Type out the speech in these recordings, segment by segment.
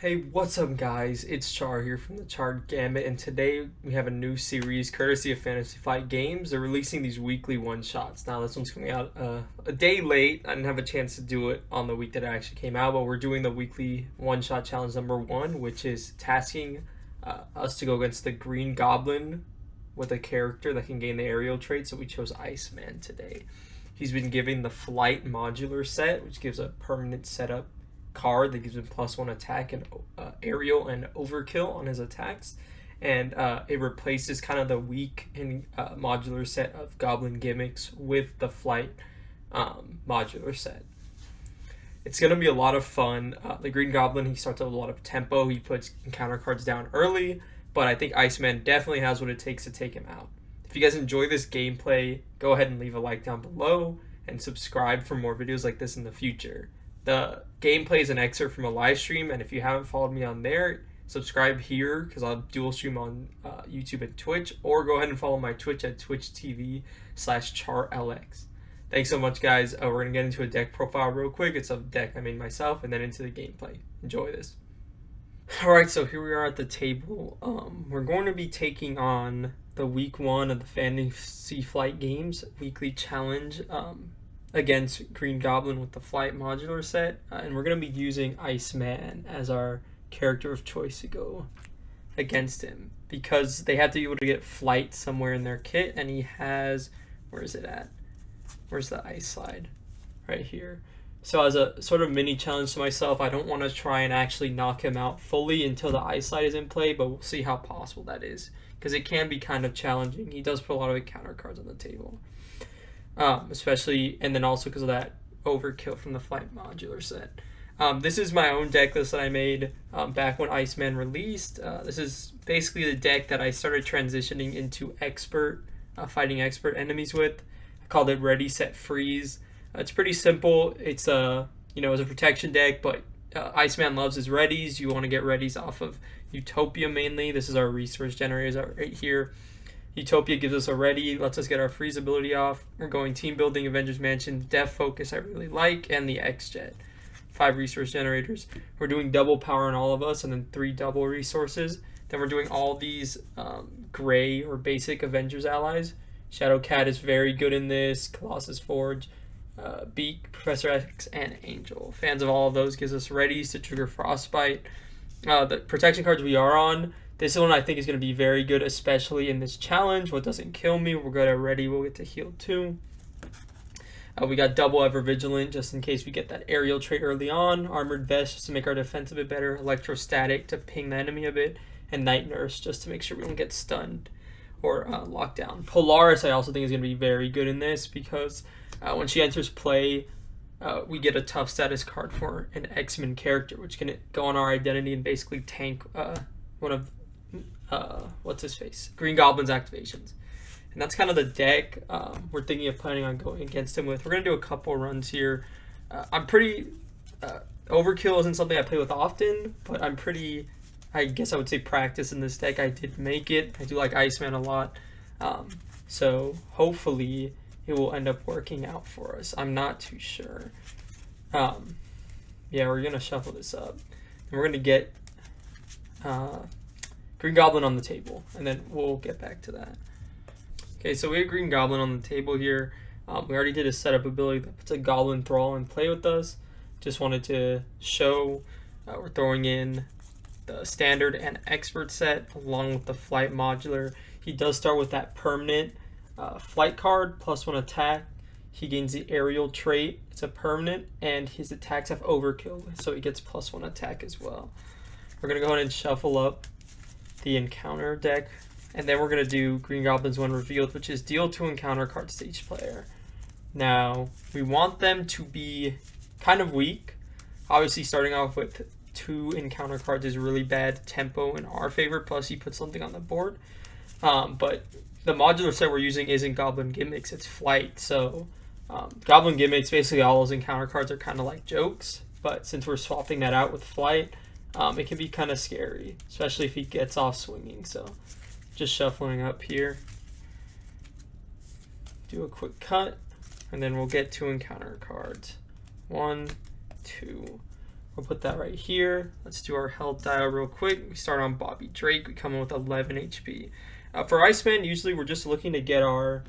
Hey, what's up, guys? It's Char here from the Charred Gamut, and today we have a new series courtesy of Fantasy Flight Games. They're releasing these weekly one shots. Now, this one's coming out a day late. I didn't have a chance to do it on the week that it actually came out, but we're doing the weekly one shot challenge number 1, which is tasking us to go against the Green Goblin with a character that can gain the aerial trait. So we chose Iceman today. He's been given the Flight modular set, which gives a permanent setup card that gives him +1 attack and aerial and overkill on his attacks, and it replaces kind of the weak and modular set of Goblin gimmicks with the Flight modular set. It's going to be a lot of fun. The Green Goblin, he starts with a lot of tempo. He puts encounter cards down early, but I think Iceman definitely has what it takes to take him out. If you guys enjoy this gameplay, go ahead and leave a like down below and subscribe for more videos like this in the future. The gameplay is an excerpt from a live stream, and if you haven't followed me on there, subscribe here because I'll dual stream on YouTube and Twitch, or go ahead and follow my Twitch at twitch.tv/charlx. Thanks so much, guys. We're going to get into a deck profile real quick. It's a deck I made myself, and then into the gameplay. Enjoy this. Alright, so here we are at the table. We're going to be taking on the week 1 of the Fantasy Flight Games weekly challenge against Green Goblin with the Flight modular set, and we're going to be using Iceman as our character of choice to go against him, because they have to be able to get Flight somewhere in their kit, and he has, where is it at? Where's the ice slide? Right here. So as a sort of mini challenge to myself, I don't want to try and actually knock him out fully until the ice slide is in play, but we'll see how possible that is, because it can be kind of challenging. He does put a lot of encounter cards on the table. Especially, and then also because of that overkill from the Flight modular set. This is my own deck list that I made back when Iceman released. This is basically the deck that I started transitioning into fighting expert enemies with. I called it Ready, Set, Freeze. It's pretty simple. It's it's a protection deck, but Iceman loves his readies. You want to get readies off of Utopia mainly. This is our resource generators right here. Utopia gives us a ready, lets us get our freeze ability off. We're going team building, Avengers Mansion, Def Focus I really like, and the X-Jet. 5 resource generators. We're doing double power on all of us, and then 3 double resources. Then we're doing all these gray or basic Avengers allies. Shadowcat is very good in this, Colossus Forge, Beak, Professor X, and Angel. Fans of all of those gives us readies to trigger Frostbite. The protection cards we are on, this one I think is going to be very good, especially in this challenge. What doesn't kill me, we're good at ready, we'll get to heal too. We got double ever vigilant just in case we get that aerial trait early on. Armored vest just to make our defense a bit better. Electrostatic to ping the enemy a bit. And night nurse just to make sure we don't get stunned or locked down. Polaris I also think is going to be very good in this, because when she enters play, we get a tough status card for an X-Men character, which can go on our identity and basically tank one of Green Goblin's activations. And that's kind of the deck we're thinking of planning on going against him with. We're going to do a couple runs here. I'm pretty overkill isn't something I play with often, but I guess I would say practice in this deck. I did make it. I do like Iceman a lot, so hopefully it will end up working out for us. I'm not too sure. Yeah, we're going to shuffle this up, and we're going to get Green Goblin on the table, and then we'll get back to that. Okay, so we have Green Goblin on the table here. We already did a setup ability that puts a Goblin Thrall in play with us. Just wanted to show we're throwing in the standard and expert set along with the Flight modular. He does start with that permanent Flight card, +1 attack. He gains the aerial trait. It's a permanent, and his attacks have overkill, so he gets +1 attack as well. We're going to go ahead and shuffle up the encounter deck, and then we're going to do Green Goblin's when revealed, which is deal 2 encounter cards to each player. Now, we want them to be kind of weak. Obviously, starting off with 2 encounter cards is really bad tempo in our favor, plus you put something on the board. But the modular set we're using isn't Goblin Gimmicks, it's Flight. So Goblin Gimmicks, basically all those encounter cards are kind of like jokes, but since we're swapping that out with Flight, it can be kind of scary, especially if he gets off swinging. So just shuffling up here, do a quick cut, and then we'll get 2 encounter cards. 1, 2. I'll put that right here. Let's do our health dial real quick. We start on Bobby Drake. We come in with 11 HP. For Iceman, usually we're just looking to get our...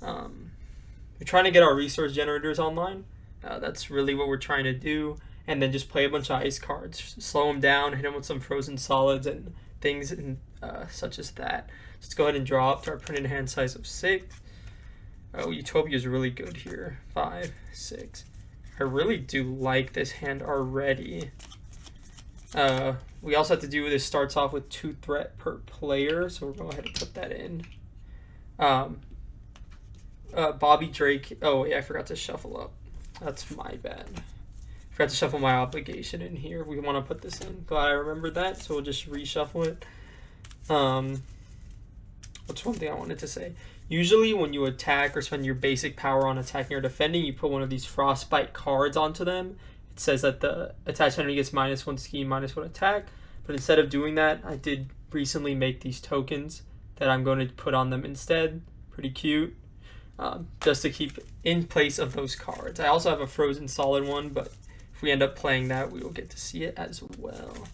we're trying to get our resource generators online. That's really what we're trying to do. And then just play a bunch of ice cards. Slow them down, hit them with some frozen solids and things such as that. Let's go ahead and draw up to our printed hand size of 6. Oh, Utopia is really good here. 5, 6. I really do like this hand already. We also have to do this. Starts off with 2 threat per player, so we'll go ahead and put that in. Bobby Drake. Oh, yeah, I forgot to shuffle up. That's my bad. Forgot to shuffle my obligation in here. We want to put this in. Glad I remembered that, so we'll just reshuffle it. What's one thing I wanted to say? Usually when you attack or spend your basic power on attacking or defending, you put one of these frostbite cards onto them. It says that the attached enemy gets -1 scheme, -1 attack. But instead of doing that, I did recently make these tokens that I'm going to put on them instead. Pretty cute. Just to keep in place of those cards. I also have a frozen solid one, but if we end up playing that, we will get to see it as well.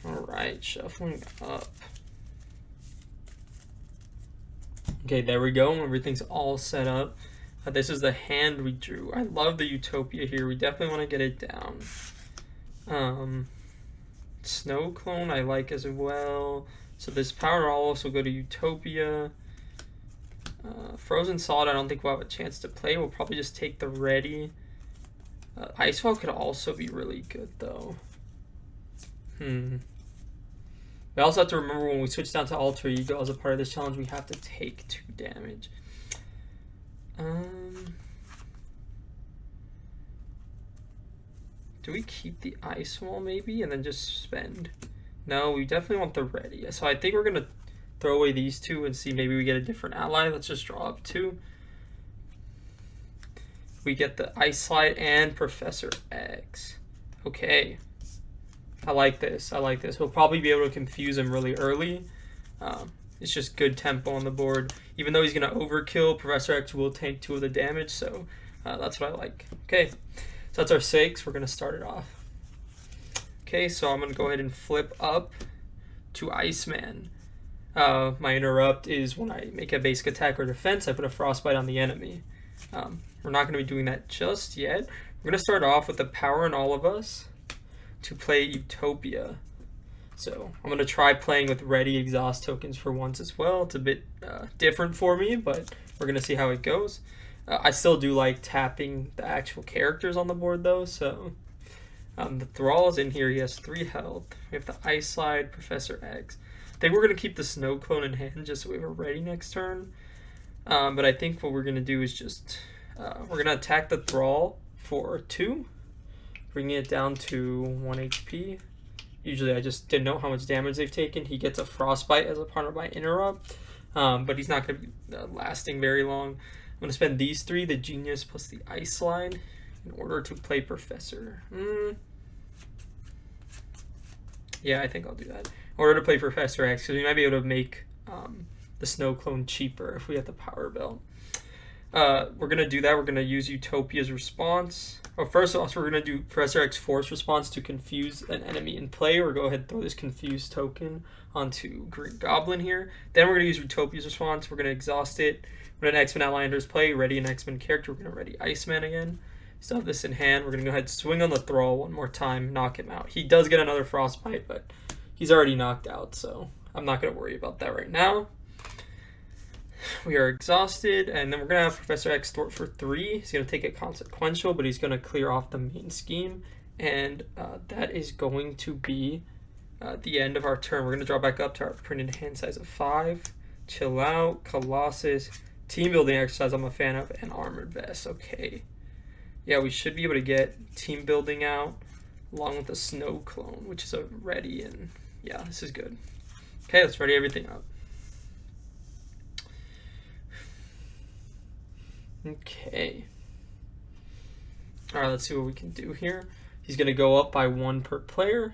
Alright, shuffling up. Okay, there we go. Everything's all set up. This is the hand we drew. I love the Utopia here. We definitely want to get it down. Snow Clone I like as well. So this power will also go to Utopia. Frozen Solid I don't think we'll have a chance to play. We'll probably just take the ready. Icefall could also be really good though. We also have to remember when we switch down to Alter Ego as a part of this challenge, we have to take 2 damage. Do we keep the Ice Wall maybe and then just spend? No, we definitely want the ready. So I think we're going to throw away these 2 and see maybe we get a different ally. Let's just draw up 2. We get the Ice Slide and Professor X. Okay. I like this. I like this. He'll probably be able to confuse him really early. It's just good tempo on the board. Even though he's going to overkill, Professor X will take 2 of the damage, so that's what I like. Okay, so that's our 6. We're going to start it off. Okay, so I'm going to go ahead and flip up to Iceman. My interrupt is when I make a basic attack or defense, I put a frostbite on the enemy. We're not going to be doing that just yet. We're going to start off with the power in all of us to play Utopia. So I'm going to try playing with ready exhaust tokens for once as well. It's a bit different for me, but we're going to see how it goes. I still do like tapping the actual characters on the board though. So the Thrall is in here. He has 3 health. We have the Ice Slide, Professor X. I think we're going to keep the Snow Clone in hand just so we have a ready next turn. But I think what we're going to do is just we're going to attack the Thrall for 2. Bringing it down to 1 HP. Usually I just didn't know how much damage they've taken. He gets a frostbite as a part of my interrupt, but he's not going to be lasting very long. I'm going to spend these 3, the Genius plus the Ice Slide, in order to play Professor. Yeah, I think I'll do that. In order to play Professor X, because we might be able to make the Snow Clone cheaper if we have the Power Belt. We're going to do that. We're going to use Utopia's response. First of all, we're going to do Professor X Force response to confuse an enemy in play, or go ahead and throw this confused token onto Green Goblin here. Then we're going to use Utopia's response. We're going to exhaust it. We're going to X-Men Outlanders play, ready an X-Men character. We're going to ready Iceman again. Still have this in hand. We're going to go ahead and swing on the Thrall one more time, knock him out. He does get another Frostbite, but he's already knocked out, so I'm not going to worry about that right now. We are exhausted, and then we're going to have Professor X thwart for 3. He's going to take a consequential, but he's going to clear off the main scheme, and that is going to be the end of our turn. We're going to draw back up to our printed hand size of 5. Chill Out, Colossus, Team Building Exercise I'm a fan of, and Armored Vest. Okay. Yeah, we should be able to get Team Building out, along with the Snow Clone, which is a ready, and yeah, this is good. Okay, let's ready everything up. Okay. Alright, let's see what we can do here. He's going to go up by 1 per player.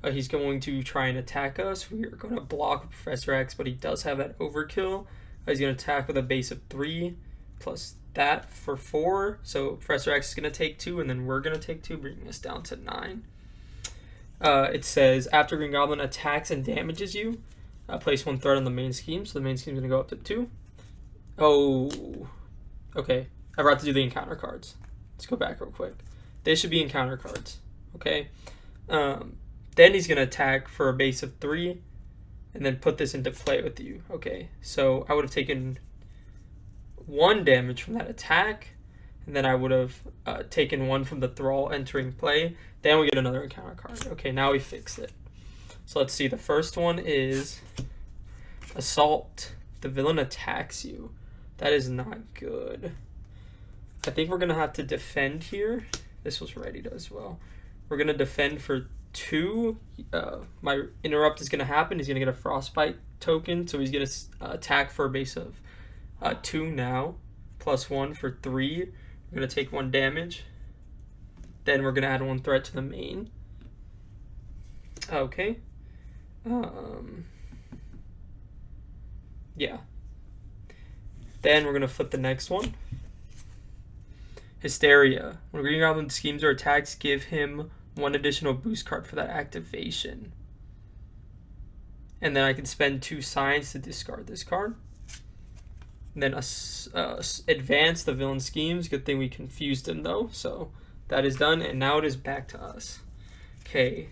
He's going to try and attack us. We are going to block Professor X, but he does have that overkill. He's going to attack with a base of 3 plus that for 4. So Professor X is going to take 2, and then we're going to take 2, bringing us down to 9. It says, after Green Goblin attacks and damages you, place 1 threat on the main scheme. So the main scheme is going to go up to 2. Oh, okay. I forgot to do the encounter cards. Let's go back real quick. They should be encounter cards, okay? Then he's going to attack for a base of 3, and then put this into play with you, okay? So I would have taken 1 damage from that attack, and then I would have taken 1 from the Thrall entering play. Then we get another encounter card. Okay, now we fixed it. So let's see. The first one is Assault. The villain attacks you. That is not good. I think we're going to have to defend here. This was ready to as well. We're going to defend for 2. My interrupt is going to happen. He's going to get a frostbite token. So he's going to attack for a base of 2 now. Plus 1 for 3. We're going to take 1 damage. Then we're going to add 1 threat to the main. Okay. Yeah. Then we're going to flip the next one. Hysteria. When Green Goblin schemes or attacks, give him 1 additional boost card for that activation. And then I can spend 2 signs to discard this card. And then advance the villain schemes. Good thing we confused him though. So that is done. And now it is back to us. Okay.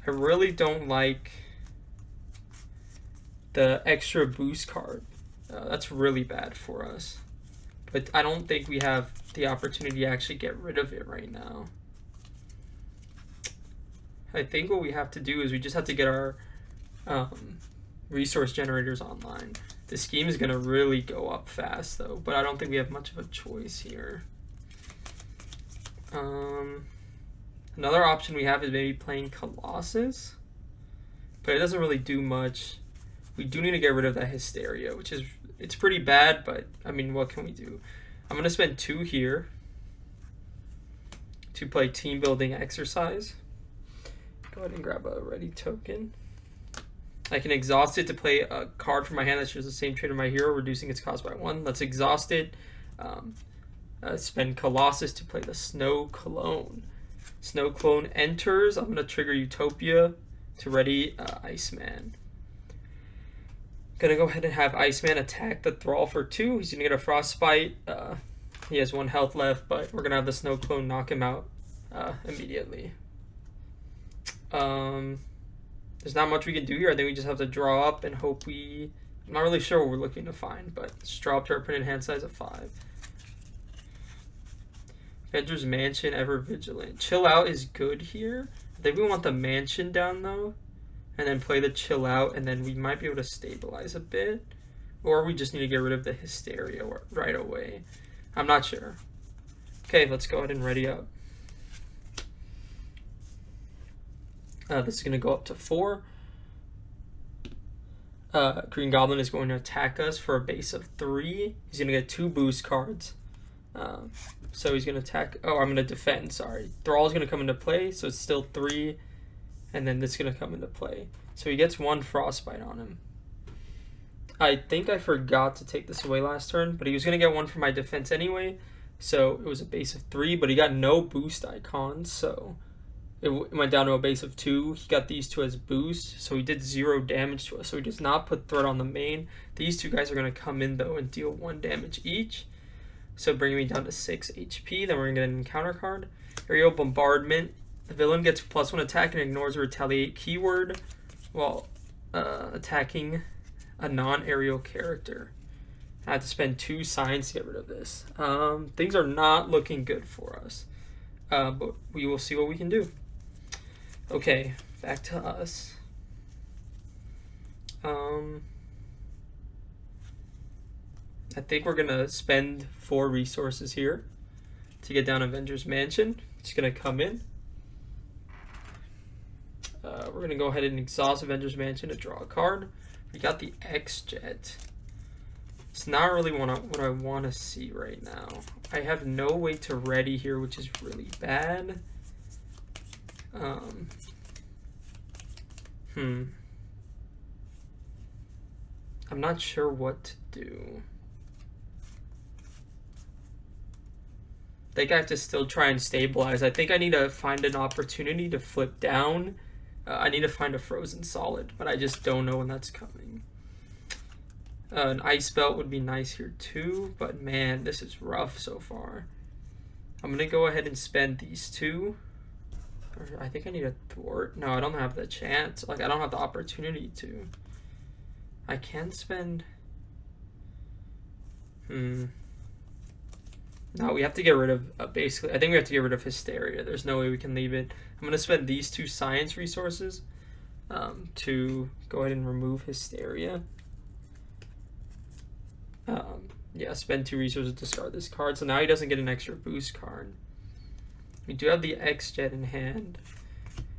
I really don't like the extra boost card. That's really bad for us. But I don't think we have the opportunity to actually get rid of it right now. I think what we have to do is we just have to get our resource generators online. The scheme is going to really go up fast though, but I don't think we have much of a choice here. Another option we have is maybe playing Colossus, but it doesn't really do much. We do need to get rid of that Hysteria, which is, it's pretty bad, but I mean, what can we do? I'm going to spend 2 here to play Team Building Exercise. Go ahead and grab a ready token. I can exhaust it to play a card from my hand that shares the same trait of my hero, reducing its cost by 1. Let's exhaust it. Spend Colossus to play the Snow Clone. Snow Clone enters. I'm going to trigger Utopia to ready Iceman. Gonna go ahead and have Iceman attack the Thrall for 2. He's gonna get a frostbite. He has 1 health left, but we're gonna have the Snow Clone knock him out immediately. There's not much we can do here. I think we just have to draw up and hope I'm not really sure what we're looking to find, but let's draw up to our printed hand size of 5. Avengers Mansion, Ever Vigilant. Chill Out is good here. I think we want the Mansion down though. And then play the Chill Out, and then we might be able to stabilize a bit. Or we just need to get rid of the Hysteria right away. I'm not sure. Okay, let's go ahead and ready up. This is going to go up to 4. Green Goblin is going to attack us for a base of 3. He's going to get 2 boost cards. So he's going to attack. Oh, I'm going to defend, sorry. Thrall is going to come into play, so it's still 3. And then this is going to come into play. So he gets 1 frostbite on him. I think I forgot to take this away last turn, but he was going to get 1 for my defense anyway. So it was a base of 3, but he got no boost icons. So it went down to a base of 2. He got these 2 as boost. So he did 0 damage to us. So he does not put threat on the main. These 2 guys are going to come in though and deal 1 damage each. So bringing me down to 6 HP. Then we're going to get an encounter card. Aerial Bombardment. The villain gets +1 attack and ignores a retaliate keyword while attacking a non-aerial character. I have to spend 2 signs to get rid of this. Things are not looking good for us, but we will see what we can do. Okay, back to us. I think we're going to spend 4 resources here to get down Avengers Mansion. It's going to come in. We're going to go ahead and exhaust Avengers Mansion to draw a card. We got the X-Jet. It's not really what I want to see right now. I have no way to ready here, which is really bad. I'm not sure what to do. I think I have to still try and stabilize. I think I need to find an opportunity to flip down. I need to find a frozen solid, but I just don't know when that's coming. An ice belt would be nice here too, but man, this is rough so far. I'm gonna go ahead and spend these two. I think I need a thwart. No, I don't have the chance. Like, I don't have the opportunity to. I can spend. No, we have to get rid of, basically, I think we have to get rid of Hysteria. There's no way we can leave it. I'm going to spend these 2 science resources to go ahead and remove Hysteria. Yeah, spend 2 resources to discard this card. So now he doesn't get an extra boost card. We do have the X-Jet in hand.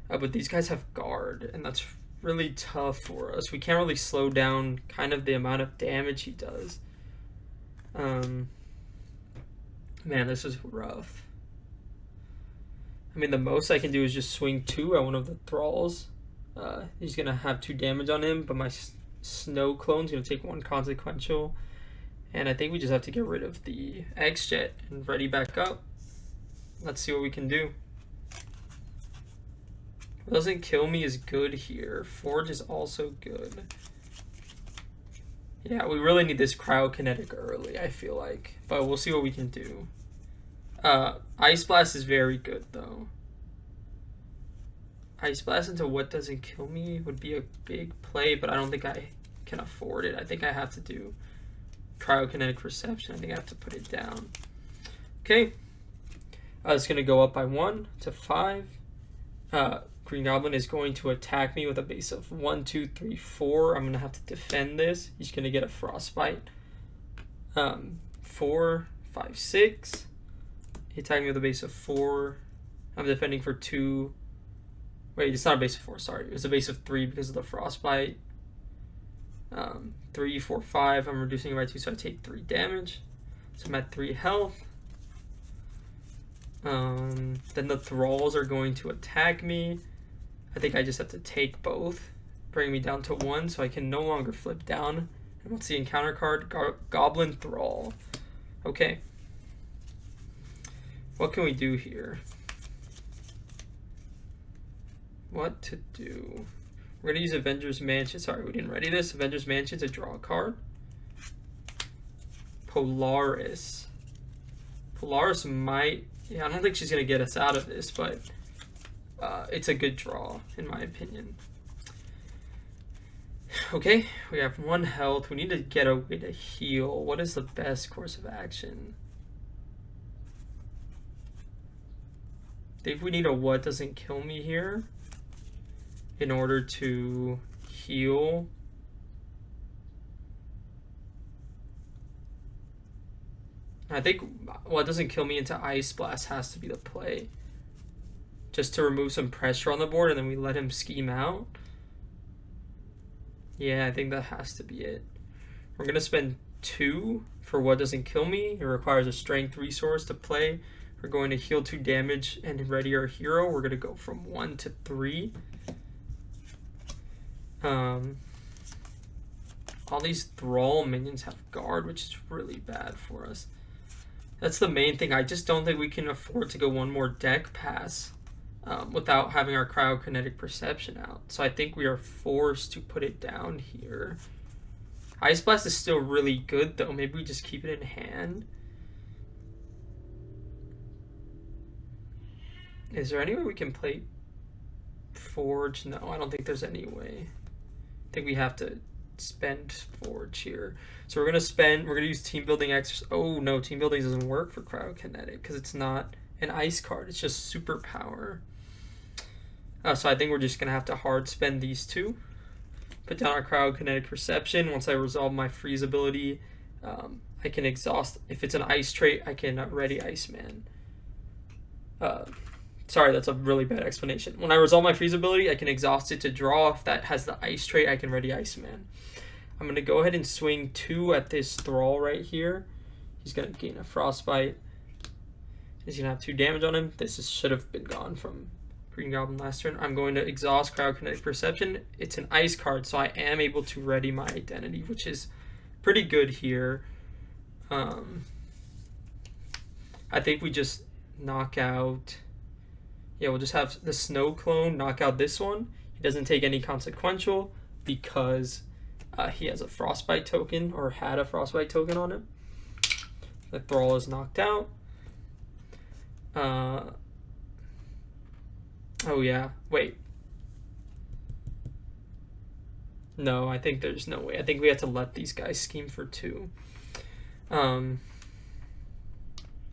But these guys have guard, and that's really tough for us. We can't really slow down kind of the amount of damage he does. Man, this is rough. I mean, the most I can do is just swing 2 at one of the thralls. He's going to have 2 damage on him, but my snow clone's going to take 1 consequential. And I think we just have to get rid of the X-Jet and ready back up. Let's see what we can do. What doesn't kill me is good here. Forge is also good. Yeah, we really need this cryokinetic early, I feel like. But we'll see what we can do. Ice Blast is very good, though. Ice Blast into what doesn't kill me would be a big play, but I don't think I can afford it. I think I have to do cryokinetic reception. I think I have to put it down. Okay. It's going to go up by 1 to 5. Green Goblin is going to attack me with a base of 1, 2, 3, 4. I'm going to have to defend this. He's going to get a Frostbite. 4, 5, 6. He attacked me with a base of 4. I'm defending for 2. Wait, it's not a base of 4, sorry. It was a base of 3 because of the Frostbite. 3, 4, 5. I'm reducing it by 2, so I take 3 damage. So I'm at 3 health. Then the thralls are going to attack me. I think I just have to take both. Bring me down to 1 so I can no longer flip down. And what's the encounter card? Goblin Thrall. Okay. What can we do here? What to do? We're going to use Avengers Mansion. Sorry, we didn't ready this. Avengers Mansion to draw a card. Polaris. Polaris might... Yeah, I don't think she's going to get us out of this, but it's a good draw, in my opinion. Okay, we have 1 health. We need to get a way to heal. What is the best course of action? I think we need a what doesn't kill me here in order to heal. I think what doesn't kill me into Ice Blast has to be the play. Just to remove some pressure on the board, and then we let him scheme out. Yeah, I think that has to be it. We're going to spend 2 for what doesn't kill me. It requires a strength resource to play. We're going to heal 2 damage and ready our hero. We're going to go from 1 to 3. All these Thrall minions have guard, which is really bad for us. That's the main thing. I just don't think we can afford to go 1 more deck pass without having our cryokinetic perception out. So I think we are forced to put it down here. Ice Blast is still really good, though. Maybe we just keep it in hand. Is there any way we can play Forge? No, I don't think there's any way. I think we have to spend Forge here. So we're gonna use team building exercise. Oh no, team building doesn't work for cryokinetic because it's not an ice card, it's just superpower. So I think we're just gonna have to hard spend these 2. Put down our cryokinetic perception. Once I resolve my freeze ability, I can exhaust. If it's an ice trait, I can ready Iceman. Sorry, that's a really bad explanation. When I resolve my freeze ability, I can exhaust it to draw. If that has the ice trait, I can ready Iceman. I'm going to go ahead and swing 2 at this Thrall right here. He's going to gain a Frostbite. He's going to have 2 damage on him. This should have been gone from Green Goblin last turn. I'm going to exhaust Cryokinetic Perception. It's an ice card, so I am able to ready my identity, which is pretty good here. I I think we just knock out. Yeah, we'll just have the snow clone knock out this one. He doesn't take any consequential because he has a frostbite token or had a frostbite token on him. The thrall is knocked out. Oh yeah, wait. No, I think there's no way. I think we have to let these guys scheme for 2.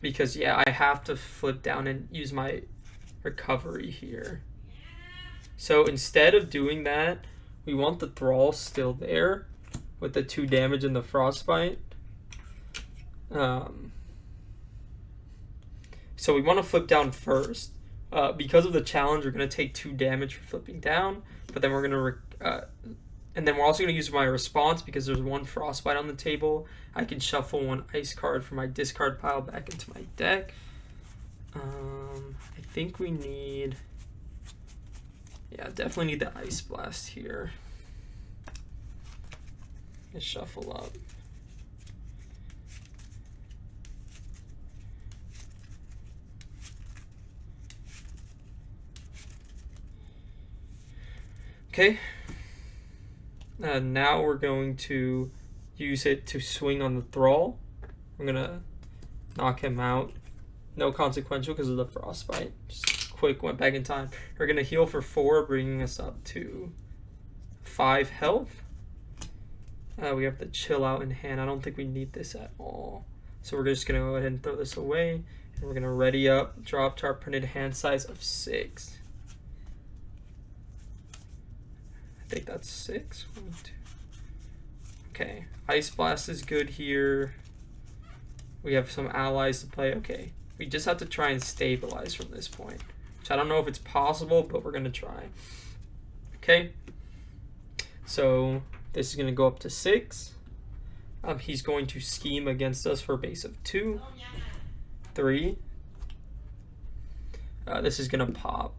Because yeah, I have to flip down and use my recovery here. So instead of doing that, we want the thrall still there with the 2 damage and the frostbite. So we want to flip down first. Because of the challenge, we're going to take 2 damage for flipping down, but then we're going to and then we're also going to use my response because there's 1 frostbite on the table. I can shuffle 1 ice card from my discard pile back into my deck. I think we need, yeah, definitely need the Ice Blast here. Let's shuffle up. Okay. Now we're going to use it to swing on the thrall. I'm gonna knock him out. No consequential because of the frostbite. Just quick, went back in time. We're gonna heal for 4, bringing us up to 5 health. We have the chill out in hand. I don't think we need this at all. So we're just gonna go ahead and throw this away. And we're gonna ready up, drop to our printed hand size of 6. I think that's 6. 1, 2. Okay, Ice Blast is good here. We have some allies to play. Okay, we just have to try and stabilize from this point, which I don't know if it's possible, but we're gonna try. Okay, so this is gonna go up to 6. He's going to scheme against us for a base of 2, 3. This is gonna pop.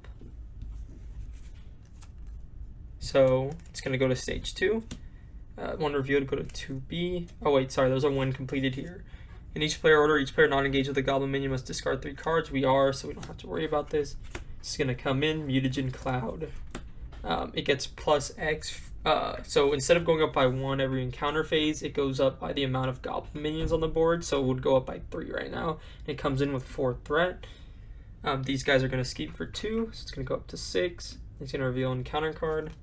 So it's going to go to stage 2. 1 revealed, go to 2B. Oh wait, sorry, there's a 1 completed here. In each player order, each player not engaged with the Goblin minion must discard 3 cards. We are, so we don't have to worry about this. It's going to come in, Mutagen Cloud. It gets plus X. So instead of going up by 1 every encounter phase, it goes up by the amount of Goblin minions on the board. So it would go up by 3 right now. It comes in with 4 threat. These guys are going to scheme for 2, so it's going to go up to 6. It's going to reveal an encounter card.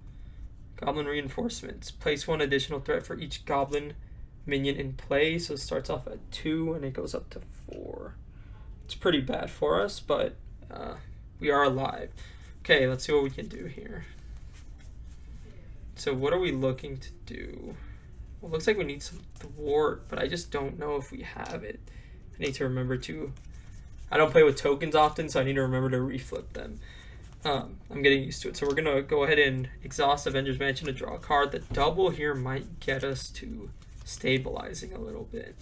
Goblin Reinforcements. Place 1 additional threat for each Goblin minion in play. So it starts off at 2 and it goes up to 4. It's pretty bad for us, but we are alive. Okay, let's see what we can do here. So what are we looking to do? Well, it looks like we need some thwart, but I just don't know if we have it. I need to remember to... I don't play with tokens often, so I need to remember to reflip them. I'm getting used to it. So we're going to go ahead and exhaust Avengers Mansion to draw a card. The double here might get us to stabilizing a little bit.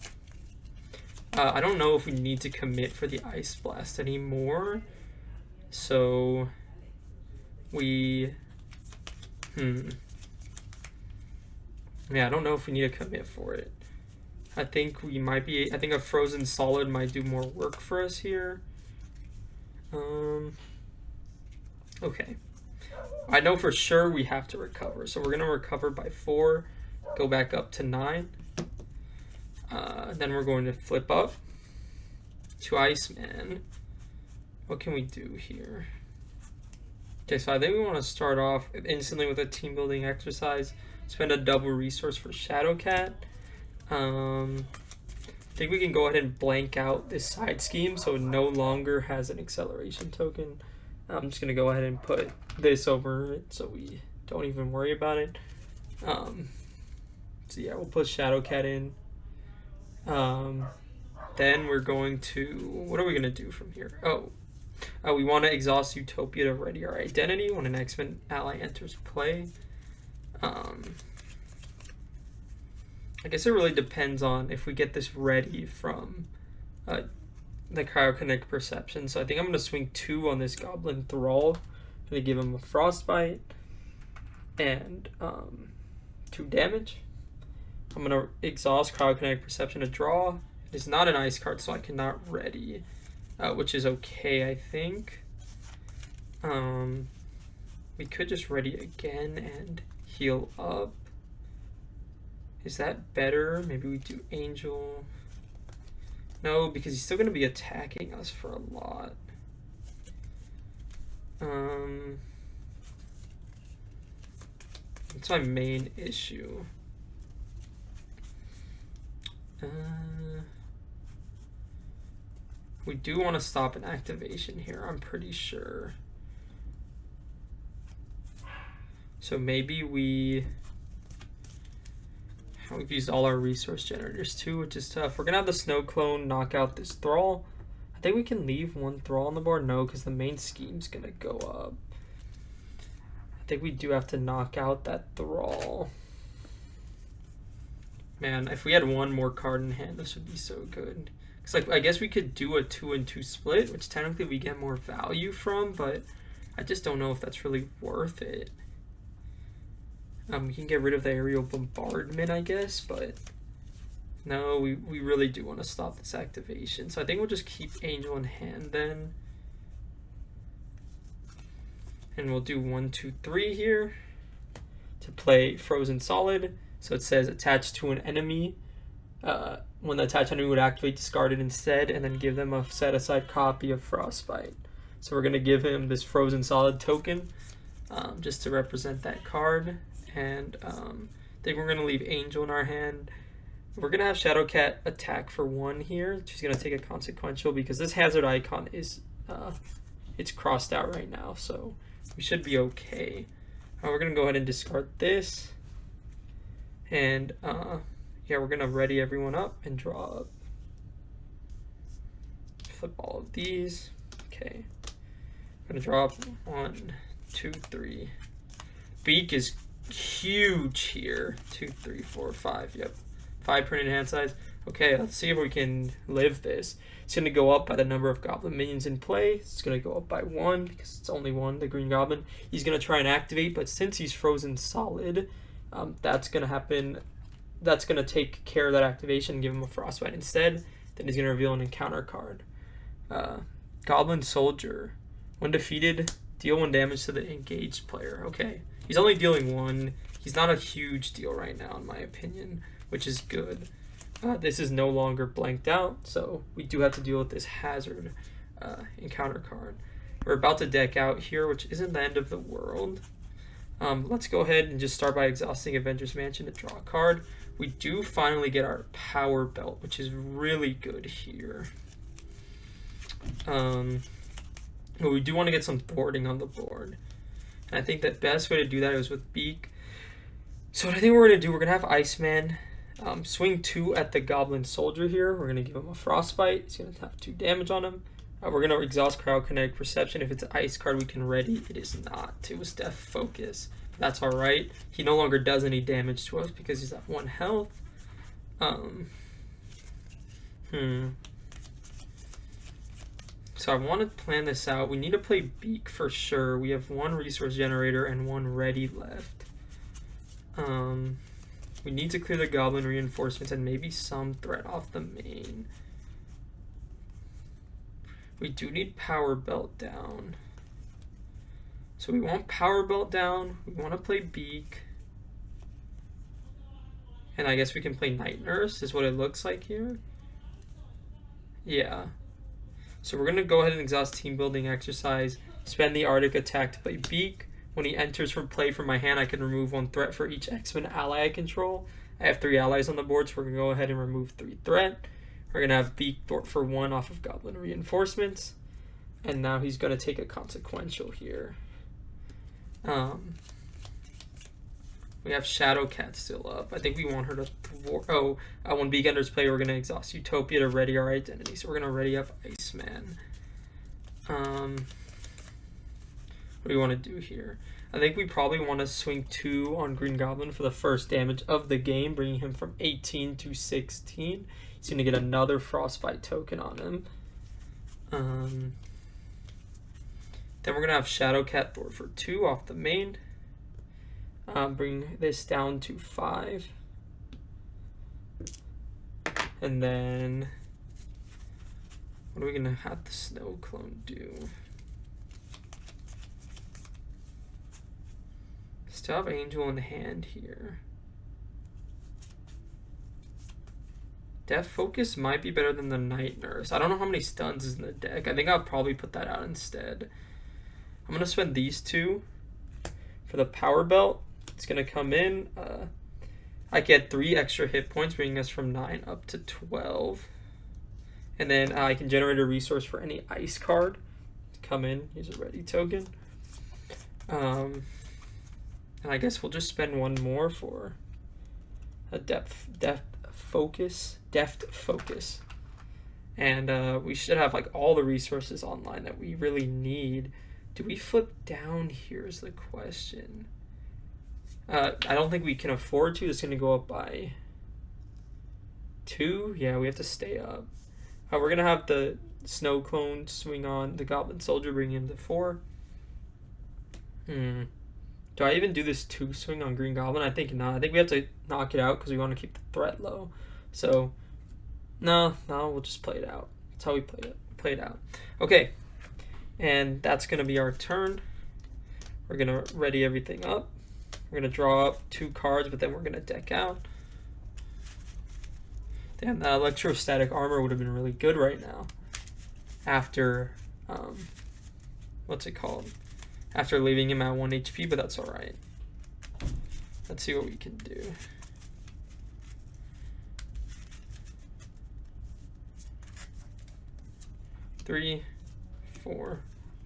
I don't know if we need to commit for the Ice Blast anymore. So we... Yeah, I don't know if we need to commit for it. I think we might be... I think a Frozen Solid might do more work for us here. Okay. I know for sure we have to recover. So we're going to recover by 4. Go back up to 9. Then we're going to flip up to Iceman. What can we do here? Okay, so I think we want to start off instantly with a team building exercise. Spend a double resource for Shadowcat. I think we can go ahead and blank out this side scheme so it no longer has an acceleration token. I'm just going to go ahead and put this over it so we don't even worry about it. So yeah, we'll put Shadowcat in. Then we're going to... What are we going to do from here? We want to exhaust Utopia to ready our identity when an X-Men ally enters play. I guess it really depends on if we get this ready from the Cryokinetic Perception. So I think I'm going to swing 2 on this Goblin Thrall. I'm going to give him a Frostbite and 2 damage. I'm going to exhaust Cryokinetic Perception to draw. It is not an ice card, so I cannot ready. which is okay, I think. We could just ready again and heal up. Is that better? Maybe we do Angel. No, because he's still going to be attacking us for a lot. That's my main issue. We do want to stop an activation here, I'm pretty sure. So maybe we've used all our resource generators too, which is tough. We're gonna have the snow clone knock out this thrall. I think we can leave one thrall on the board. No, because the main scheme's gonna go up. I think we do have to knock out that thrall. Man, if we had one more card in hand, this would be so good. Cause like I guess we could do a 2-2 split, which technically we get more value from, but I just don't know if that's really worth it. We can get rid of the aerial bombardment, I guess, but no, we really do want to stop this activation. So I think we'll just keep Angel in hand then. And we'll do 1, 2, 3 here to play Frozen Solid. So it says attached to an enemy. When the attached enemy would activate, discard it instead, and then give them a set-aside copy of Frostbite. So we're going to give him this Frozen Solid token just to represent that card. And I think we're going to leave Angel in our hand. We're going to have Shadowcat attack for 1 here. She's going to take a consequential because this hazard icon is it's crossed out right now. So we should be okay. We're going to go ahead and discard this. And yeah, we're going to ready everyone up and draw up. Flip all of these. Okay. I'm going to draw up 1, 2, 3. Beak is huge here. 2, 3, 4, 5. Yep. 5 printed hand size. Okay, let's see if we can live this. It's going to go up by the number of goblin minions in play. It's going to go up by 1 because it's only 1, the green goblin. He's going to try and activate, but since he's frozen solid, that's going to happen. That's going to take care of that activation and give him a frostbite instead. Then he's going to reveal an encounter card. Goblin Soldier. When defeated, deal 1 damage to the engaged player. Okay. He's only dealing 1. He's not a huge deal right now, in my opinion, which is good. This is no longer blanked out, so we do have to deal with this hazard encounter card. We're about to deck out here, which isn't the end of the world. Let's go ahead and just start by exhausting Avengers Mansion to draw a card. We do finally get our power belt, which is really good here. But we do want to get some thwarting on the board. And I think the best way to do that is with Beak. So what I think we're going to do, we're going to have Iceman swing 2 at the Goblin Soldier here. We're going to give him a Frostbite. He's going to have 2 damage on him. We're going to exhaust Cryokinetic Perception. If it's an ice card we can ready, it is not. It was Death Focus. That's alright. He no longer does any damage to us because he's at 1 health. So I want to plan this out. We need to play Beak for sure. We have 1 resource generator and 1 ready left. We need to clear the goblin reinforcements and maybe some threat off the main. We do need Power Belt down. So we want Power Belt down. We want to play Beak. And I guess we can play Night Nurse is what it looks like here. Yeah. So we're going to go ahead and exhaust Team Building Exercise. Spend the Arctic Attack to play Beak. When he enters from play from my hand, I can remove 1 threat for each X-Men ally I control. I have 3 allies on the board, so we're going to go ahead and remove 3 threat. We're going to have Beak thwart for 1 off of Goblin Reinforcements. And now he's going to take a consequential here. We have Shadowcat still up. I think we want her to thwart. When Beak enters play, we're going to exhaust Utopia to ready our identity. So we're going to ready up Iceman. What do we want to do here? I think we probably want to swing 2 on Green Goblin for the first damage of the game, bringing him from 18 to 16. He's going to get another Frostbite token on him. Then we're going to have Shadowcat thwart for 2 off the main. Bring this down to 5. And then What are we gonna have the snow clone do? Still have Angel in hand here. Death Focus might be better than the Night Nurse. I don't know how many stuns is in the deck. I think I'll probably put that out instead. I'm going to spend these two for the Power Belt. It's going to come in. I get 3 extra hit points, bringing us from 9 up to 12. And then I can generate a resource for any ice card to come in. Use a ready token. And I guess we'll just spend one more for a depth focus. And we should have like all the resources online that we really need. Do we flip down? Here's the question. I don't think we can afford to. It's going to go up by 2. Yeah, we have to stay up. We're going to have the snow clone swing on the Goblin Soldier, bring him to 4. Do I even do this 2 swing on Green Goblin? I think not. I think we have to knock it out because we want to keep the threat low. So, no, we'll just play it out. That's how we play it out. Okay, and that's going to be our turn. We're going to ready everything up. We're going to draw up 2 cards, but then we're going to deck out. Damn, that electrostatic armor would have been really good right now. After, what's it called? After leaving him at 1 HP, but that's alright. Let's see what we can do. Three, 4,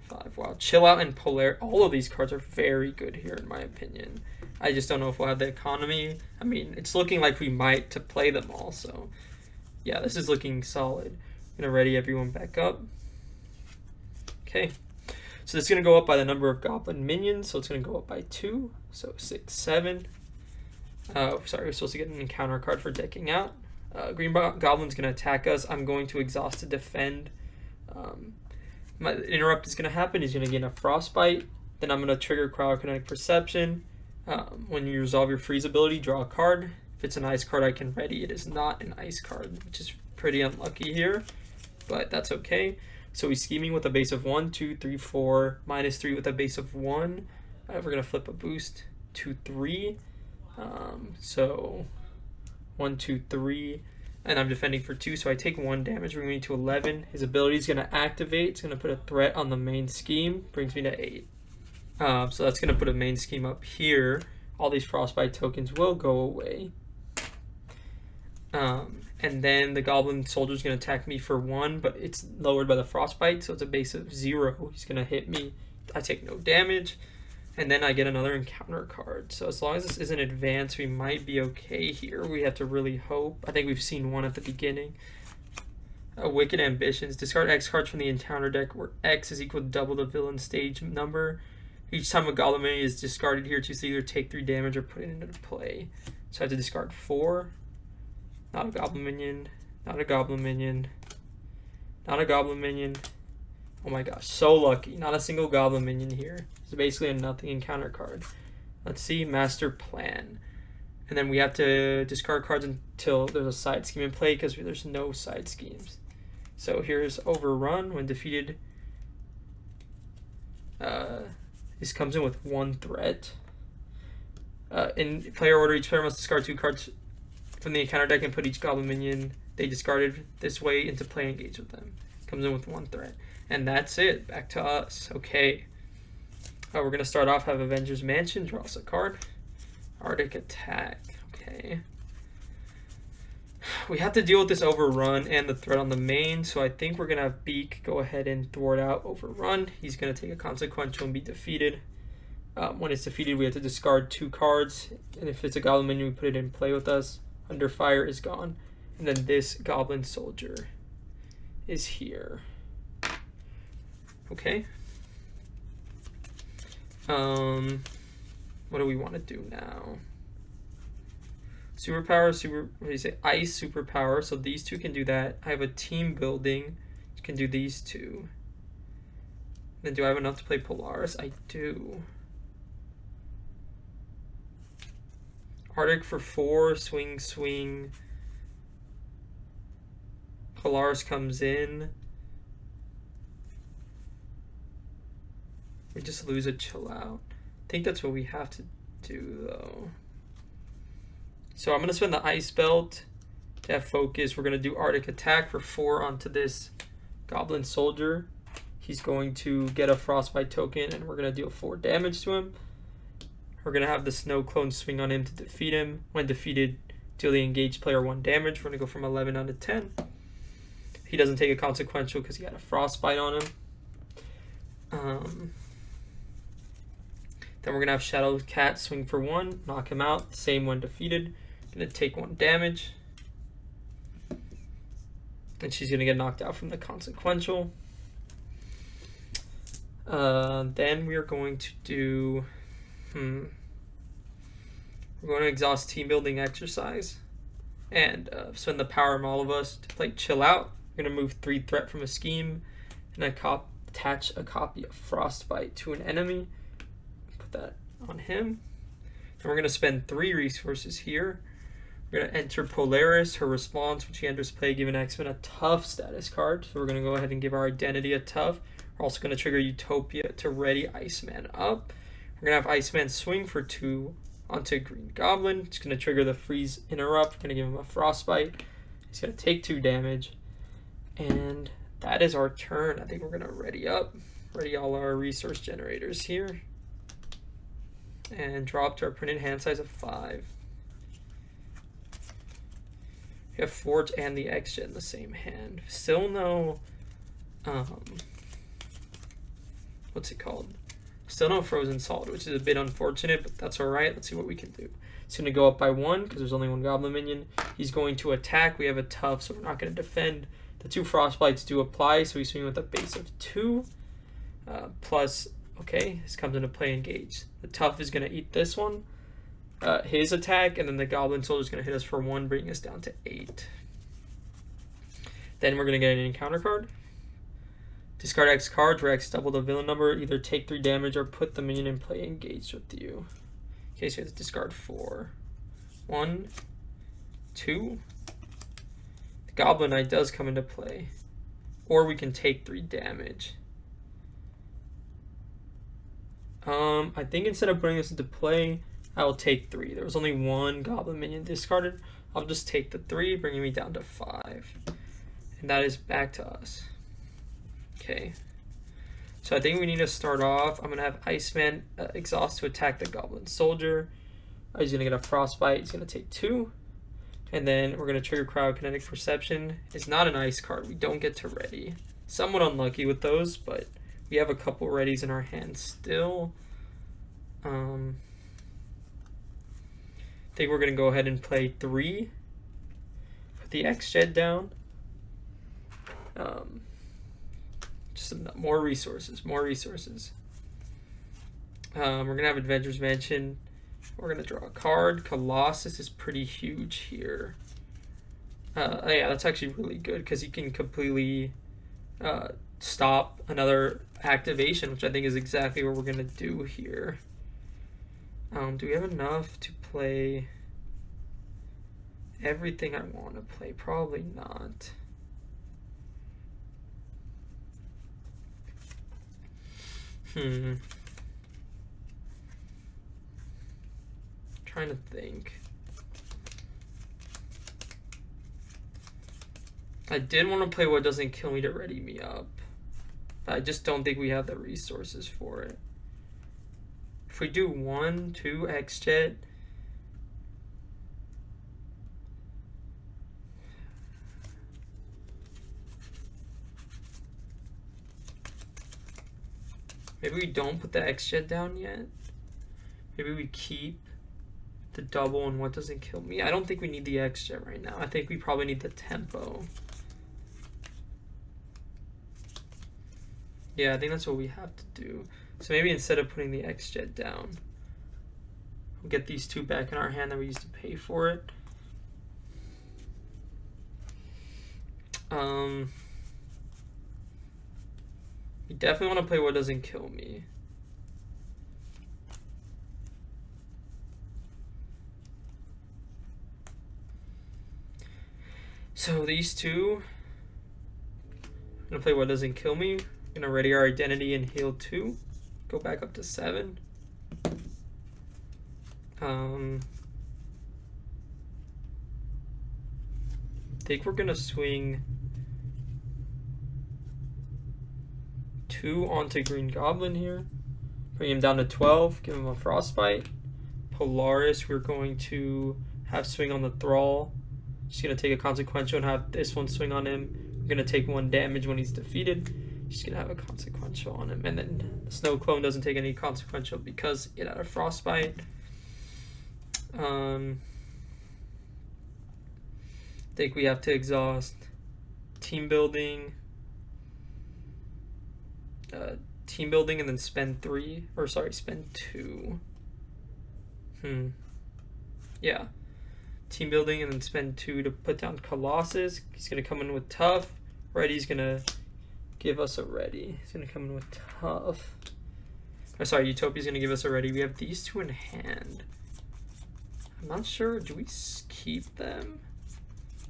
5. Wow, Chill Out and Polar. All of these cards are very good here, in my opinion. I just don't know if we'll have the economy. I mean, it's looking like we might to play them all. So, yeah, this is looking solid. I'm gonna ready everyone back up. Okay. So this is going to go up by the number of Goblin minions, so it's going to go up by 2, so 6, 7. Sorry, we're supposed to get an encounter card for decking out. Green Goblin's going to attack us. I'm going to exhaust to defend. My interrupt is going to happen. He's going to gain a Frostbite. Then I'm going to trigger Cryokinetic Perception. When you resolve your freeze ability, draw a card. If it's an ice card, I can ready. It is not an ice card, which is pretty unlucky here, but that's okay. So he's scheming with a base of 1, 2, 3, 4, -3 with a base of 1. We're going to flip a boost to 3. So 1, 2, 3. And I'm defending for 2, so I take 1 damage, bringing me to 11. His ability is going to activate. It's going to put a threat on the main scheme, brings me to 8. So that's going to put a main scheme up here. All these Frostbite tokens will go away. And then the Goblin Soldier is going to attack me for 1, but it's lowered by the Frostbite, so it's a base of 0. He's going to hit me. I take no damage. And then I get another encounter card. So as long as this isn't advanced, we might be okay here. We have to really hope. I think we've seen one at the beginning. Wicked Ambitions. Discard X cards from the encounter deck where X is equal to double the villain stage number. Each time a Goblin minion is discarded here, choose to either take 3 damage or put it into play. So I have to discard 4. Not a Goblin minion. Not a Goblin minion. Not a Goblin minion. Oh my gosh, so lucky. Not a single Goblin minion here. It's basically a nothing encounter card. Let's see, Master Plan. And then we have to discard cards until there's a side scheme in play because there's no side schemes. So here's Overrun. When defeated, this comes in with 1 threat. In player order, each player must discard 2 cards from the encounter deck and put each Goblin minion they discarded this way into play and engage with them. Comes in with 1 threat. And that's it. Back to us. Okay. We're going to start off, have Avengers Mansion. Draw us a card. Arctic Attack. Okay. We have to deal with this Overrun and the threat on the main, so I think we're going to have Beak go ahead and thwart out Overrun. He's going to take a consequential and be defeated. When it's defeated, we have to discard 2 cards. And if it's a Goblin minion, we put it in play with us. Under Fire is gone. And then this Goblin Soldier is here. Okay. What do we want to do now? Superpower, what do you say? Ice superpower. So these 2 can do that. I have a team building. You can do these 2. Then do I have enough to play Polaris? I do. Arctic for 4, swing. Polaris comes in. We just lose a chill out. I think that's what we have to do though. So I'm going to spend the ice belt to have focus. We're going to do Arctic attack for 4 onto this Goblin soldier. He's going to get a frostbite token and we're going to deal 4 damage to him. We're going to have the snow clone swing on him to defeat him. When defeated, deal the engaged player 1 damage. We're going to go from 11 down to 10. He doesn't take a consequential because he had a frostbite on him. Then we're going to have Shadow Cat swing for 1, knock him out. Same when defeated. Going to take 1 damage. And she's going to get knocked out from the consequential. Then we are going to do... We're going to exhaust team building exercise. And spend the power of all of us to play Chill Out. We're going to move 3 threat from a scheme. And attach a copy of Frostbite to an enemy. Put that on him. Then we're going to spend 3 resources here. We're going to enter Polaris. Her response when she enters play, give an X-Men a tough status card. So we're going to go ahead and give our identity a tough. We're also going to trigger Utopia to ready Iceman up. We're going to have Iceman swing for 2 onto Green Goblin. It's going to trigger the freeze interrupt. We're going to give him a frostbite. He's going to take 2 damage. And that is our turn. I think we're going to ready up. Ready all our resource generators here. And drop to our printed hand size of 5. We have Forge and the X-Jet in the same hand. Still no... what's it called? Still no Frozen Salt, which is a bit unfortunate, but that's alright. Let's see what we can do. It's going to go up by 1 because there's only 1 Goblin minion. He's going to attack. We have a tough, so we're not going to defend. The 2 Frostbites do apply, so he's swinging with a base of 2. Plus, okay, this comes into play engaged. The tough is going to eat this one. His attack, and then the Goblin Soldier is going to hit us for 1, bringing us down to 8. Then we're going to get an encounter card. Discard X cards, where X double the villain number. Either take 3 damage or put the minion in play engaged with you. Okay, so you have to discard 4. 1, 2. The Goblin Knight does come into play. Or we can take 3 damage. I think instead of putting this into play, I will take 3. There was only 1 Goblin minion discarded. I'll just take the 3, bringing me down to 5. And that is back to us. Okay. So I think we need to start off. I'm going to have Iceman exhaust to attack the Goblin Soldier. He's going to get a Frostbite. He's going to take 2. And then we're going to trigger Cryokinetic Perception. It's not an ice card. We don't get to ready. Somewhat unlucky with those, but we have a couple readies in our hand still. I think we're going to go ahead and play 3. Put the X-Jet down. Just more resources, more resources. We're going to have Adventurers Mansion. We're going to draw a card. Colossus is pretty huge here. Yeah, that's actually really good because you can completely stop another activation, which I think is exactly what we're going to do here. Do we have enough to play everything I want to play? Probably not. Trying to think. I did want to play What Doesn't Kill Me to ready me up. But I just don't think we have the resources for it. If we do 1, 2 X-Jet. Maybe we don't put the X-Jet down yet. Maybe we keep the double and What Doesn't Kill Me. I don't think we need the X-Jet right now. I think we probably need the tempo. Yeah, I think that's what we have to do. So maybe instead of putting the X-Jet down, we'll get these 2 back in our hand that we used to pay for it. We definitely want to play What Doesn't Kill Me. So these 2, I'm going to play What Doesn't Kill Me. I'm going to ready our identity and heal 2. go back up to 7. I think we're gonna swing 2 onto Green Goblin here. Bring him down to 12, give him a Frostbite. Polaris, we're going to have swing on the Thrall. Just gonna take a consequential and have this one swing on him. We're gonna take 1 damage when he's defeated. Just gonna have a consequential on him. And then the Snow Clone doesn't take any consequential because it had a Frostbite. I think we have to exhaust team building. And then spend 2. Yeah. Team building and then spend 2 to put down Colossus. He's going to come in with tough. Ready's going to give us a ready. He's going to come in with tough. Oh, sorry, Utopia's going to give us a ready. We have these 2 in hand. I'm not sure. Do we keep them?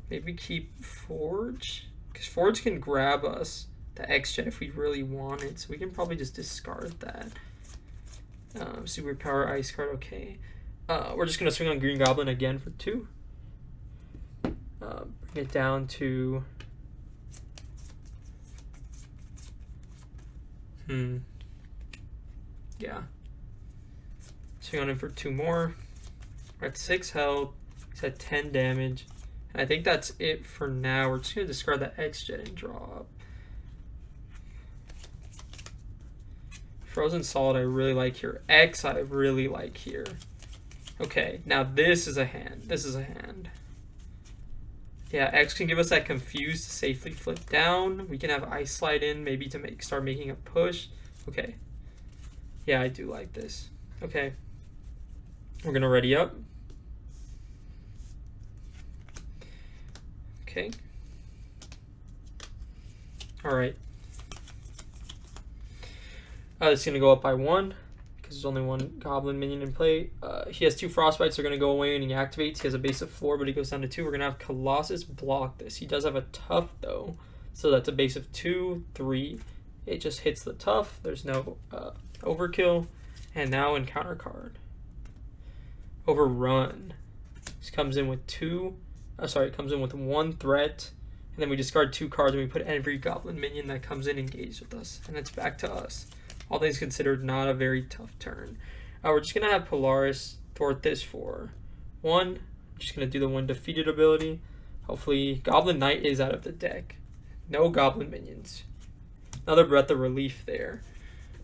Maybe keep Forge? Because Forge can grab us the X-Jet if we really want it. So we can probably just discard that. Superpower Ice card, okay. We're just going to swing on Green Goblin again for 2. Bring it down to... Yeah. Swing on him for 2 more. We're at 6 health. He's at 10 damage. And I think that's it for now. We're just going to discard the X-Jet and draw up. Frozen Solid I really like here. X I really like here. Okay, now this is a hand. This is a hand. Yeah, X can give us that Confused to safely flip down. We can have Ice Slide in maybe to start making a push. Okay. Yeah, I do like this. Okay. We're going to ready up. Okay. All right. It's going to go up by 1 because there's only 1 Goblin minion in play. He has 2 Frostbites. They're going to go away when he activates. He has a base of 4, but he goes down to 2. We're going to have Colossus block this. He does have a tough, though. So that's a base of 2, 3. It just hits the tough. There's no overkill. And now encounter card. Overrun. This comes in with 2. It comes in with 1 threat. And then we discard 2 cards and we put every Goblin minion that comes in engaged with us. And it's back to us. All things considered, not a very tough turn. We're just going to have Polaris thwart this for 1. Just going to do the 1 defeated ability. Hopefully, Goblin Knight is out of the deck. No Goblin minions. Another Breath of Relief there.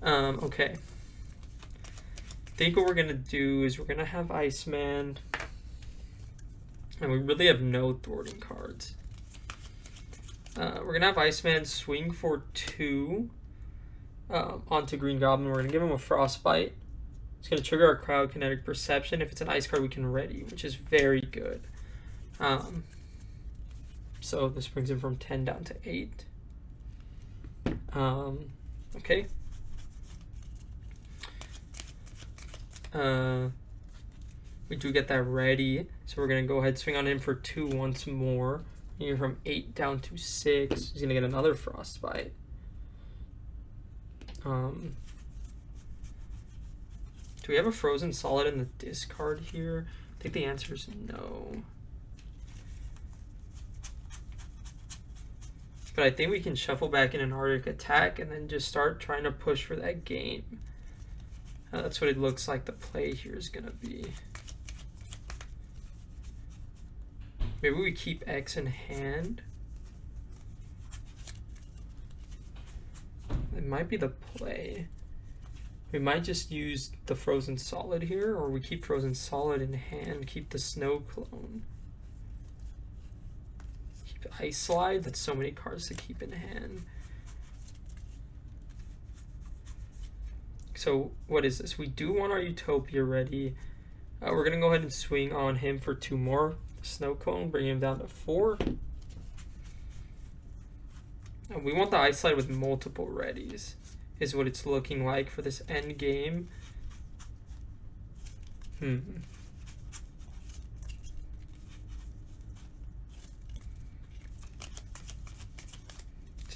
Okay. I think what we're going to do is we're going to have Iceman. And we really have no thwarting cards. We're going to have Iceman swing for 2 onto Green Goblin. We're going to give him a Frostbite. It's going to trigger our Crowd Kinetic Perception. If it's an ice card, we can ready, which is very good. So this brings him from 10 down to 8. Okay. We do get that ready, so we're going to go ahead swing on him for 2 once more. You're from 8 down to 6. He's going to get another Frostbite. Do we have a Frozen Solid in the discard here? I think the answer is no. But I think we can shuffle back in an Arctic Attack and then just start trying to push for that game. That's what it looks like the play here is going to be. Maybe we keep X in hand. It might be the play. We might just use the Frozen Solid here, or we keep Frozen Solid in hand, keep the Snow Clone. Keep Ice Slide, that's so many cards to keep in hand. So what is this? We do want our Utopia ready. We're going to go ahead and swing on him for 2 more. Snow Cone, bring him down to 4. And we want the Ice Slide with multiple readies, is what it's looking like for this end game. This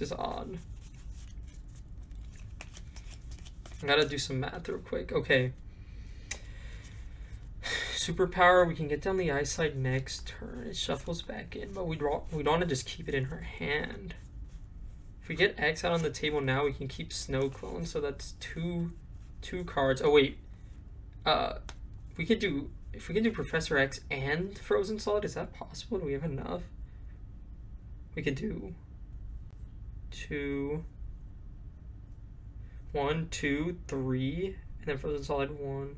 is odd. I gotta do some math real quick. Okay. Superpower, we can get down the ice slide next turn. It shuffles back in, but we'd want to just keep it in her hand. If we get X out on the table now, we can keep Snow Clone, so that's two cards. Oh wait. We could do, if we can do Professor X and Frozen Solid, is that possible? Do we have enough? We could do 1, 2, 3, and then Frozen Solid 1.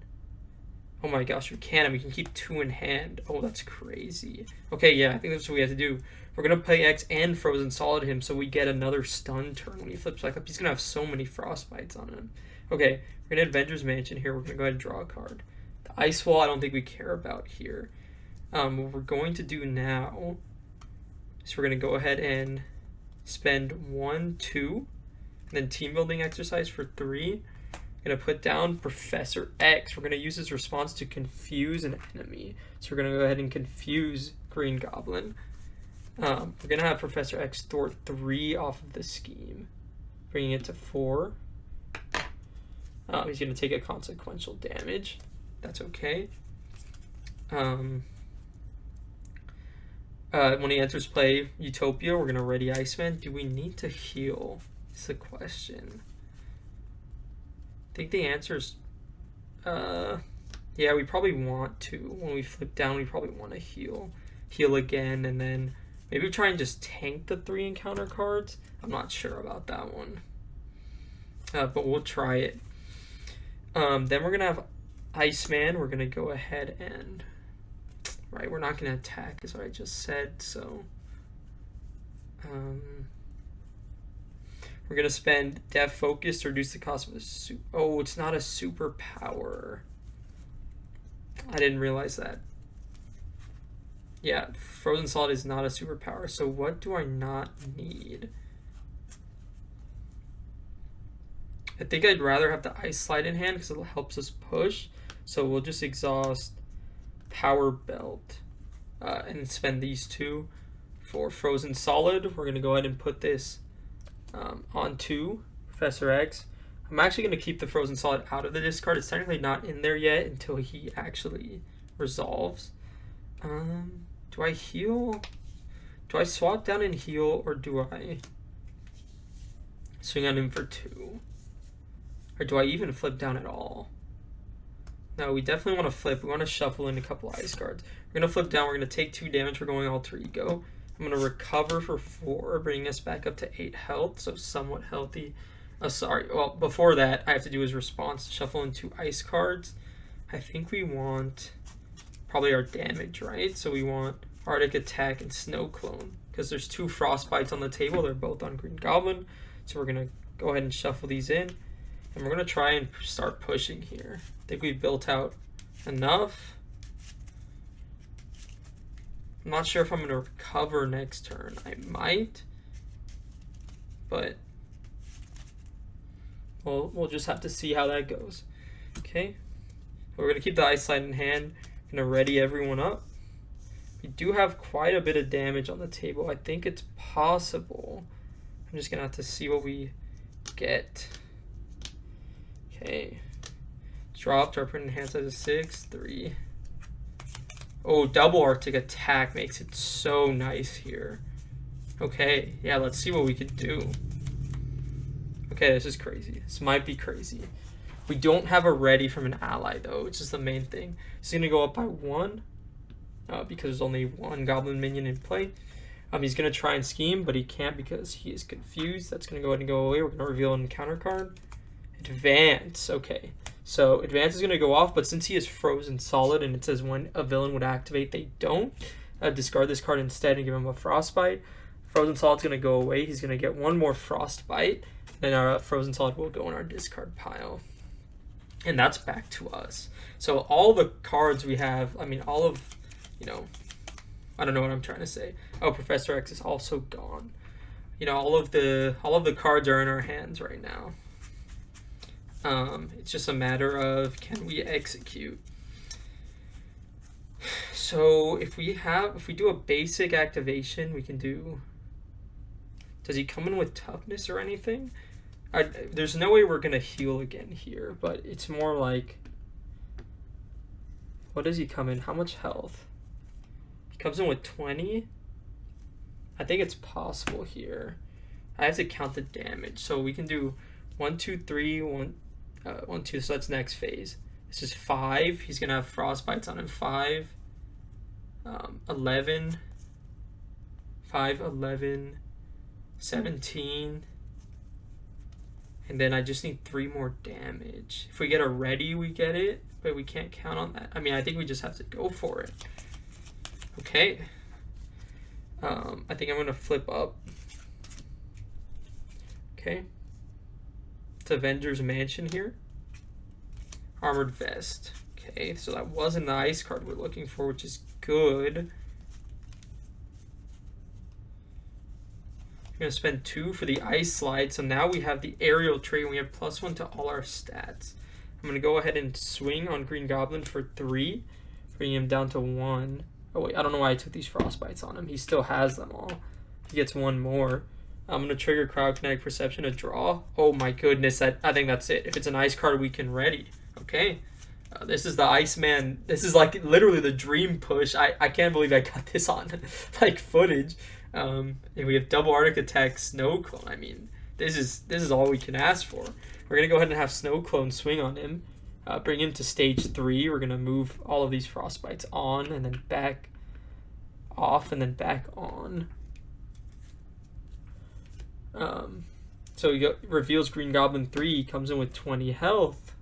Oh my gosh, we can, and we can keep 2 in hand. Oh, that's crazy. Okay, yeah, I think that's what we have to do. We're going to play X and Frozen Solid him so we get another stun turn when he flips back up. He's going to have so many Frostbites on him. Okay, we're going to Avengers Mansion here. We're going to go ahead and draw a card. The Ice Wall, I don't think we care about here. What we're going to do now is we're going to go ahead and spend 1, 2, and then Team Building Exercise for 3. Going to put down Professor X. We're going to use his response to confuse an enemy. So we're going to go ahead and confuse Green Goblin. We're going to have Professor X thwart 3 off of the scheme, bringing it to 4. He's going to take a consequential damage. That's okay. When he enters play Utopia, we're going to ready Iceman. Do we need to heal? Is the question. I think the answer is, yeah, we probably want to. When we flip down, we probably want to heal again, and then maybe try and just tank the 3 encounter cards. I'm not sure about that one, but we'll try it. Then we're gonna have Iceman. We're gonna go ahead and, right, we're not gonna attack, is what I just said. So, we're going to spend Death Focus to reduce the cost of a oh, it's not a superpower. I didn't realize that. Yeah, Frozen Solid is not a superpower. So what do I not need? I think I'd rather have the Ice Slide in hand because it helps us push. So we'll just exhaust Power Belt and spend these 2 for Frozen Solid. We're going to go ahead and put this onto Professor X. I'm actually going to keep the Frozen Solid out of the discard. It's technically not in there yet until he actually resolves. Do I heal? Do I swap down and heal, or do I swing on him for 2? Or do I even flip down at all? No, we definitely want to flip. We want to shuffle in a couple ice cards. We're going to flip down. We're going to take 2 damage for going Alter Ego. I'm going to recover for 4, bringing us back up to 8 health, so somewhat healthy. Sorry, well, before that, I have to do his response. Shuffle in 2 ice cards. I think we want probably our damage, right? So we want Arctic Attack and Snow Clone, because there's 2 Frostbites on the table. They're both on Green Goblin. So we're going to go ahead and shuffle these in, and we're going to try and start pushing here. I think we've built out enough. I'm not sure if I'm going to recover next turn. I might, but we'll just have to see how that goes. Okay, we're going to keep the Ice Slide in hand. Going to ready everyone up. We do have quite a bit of damage on the table. I think it's possible. I'm just going to have to see what we get. Okay, dropped our print enhanced as a 6, 3. Oh, double Arctic Attack makes it so nice here. Okay, yeah, let's see what we can do. Okay, this is crazy. This might be crazy. We don't have a ready from an ally, though, which is the main thing. He's going to go up by 1 because there's only 1 Goblin minion in play. He's going to try and scheme, but he can't because he is confused. That's going to go ahead and go away. We're going to reveal an encounter card. Advance. Okay, so Advance is going to go off, but since he is Frozen Solid and it says when a villain would activate, they don't. Discard this card instead and give him a Frostbite. Frozen Solid's going to go away. He's going to get 1 more Frostbite. Then our Frozen Solid will go in our discard pile. And that's back to us. So all the cards we have, I mean, all of, I don't know what I'm trying to say. Oh, Professor X is also gone. All of the cards are in our hands right now. It's just a matter of, can we execute? So if we do a basic activation, we can do, does he come in with toughness or anything? There's no way we're gonna heal again here, but it's more like, what does he come in? How much health? He comes in with 20. I think it's possible here. I have to count the damage, so we can do 1, 2, 3, 1, 1, 2. So that's next phase. This is 5. He's gonna have frostbites on him. 5, 11, 5, 11, 17. And then I just need 3 more damage. If we get a ready, we get it, but we can't count on that. I mean, I think we just have to go for it. Okay. I think I'm gonna flip up. Okay. It's Avengers Mansion here. Armored Vest. Okay, so that wasn't the ice card we're looking for, which is good. We're gonna spend 2 for the ice slide, so now we have the aerial trait and we have +1 to all our stats. I'm gonna go ahead and swing on Green Goblin for 3, bringing him down to 1. Oh wait, I don't know why I took these frostbites on him. He still has them all. He gets 1 more. I'm gonna trigger Cryokinetic Perception to draw. Oh my goodness, I think that's it. If it's an ice card, we can ready. Okay. This is the Iceman. This is like literally the dream push. I can't believe I got this on like footage. And we have double Arctic Attack, Snow Clone. I mean, this is all we can ask for. We're gonna go ahead and have Snow Clone swing on him, bring him to stage 3. We're gonna move all of these frostbites on and then back off and then back on. So he reveals Green Goblin 3. He comes in with 20 health,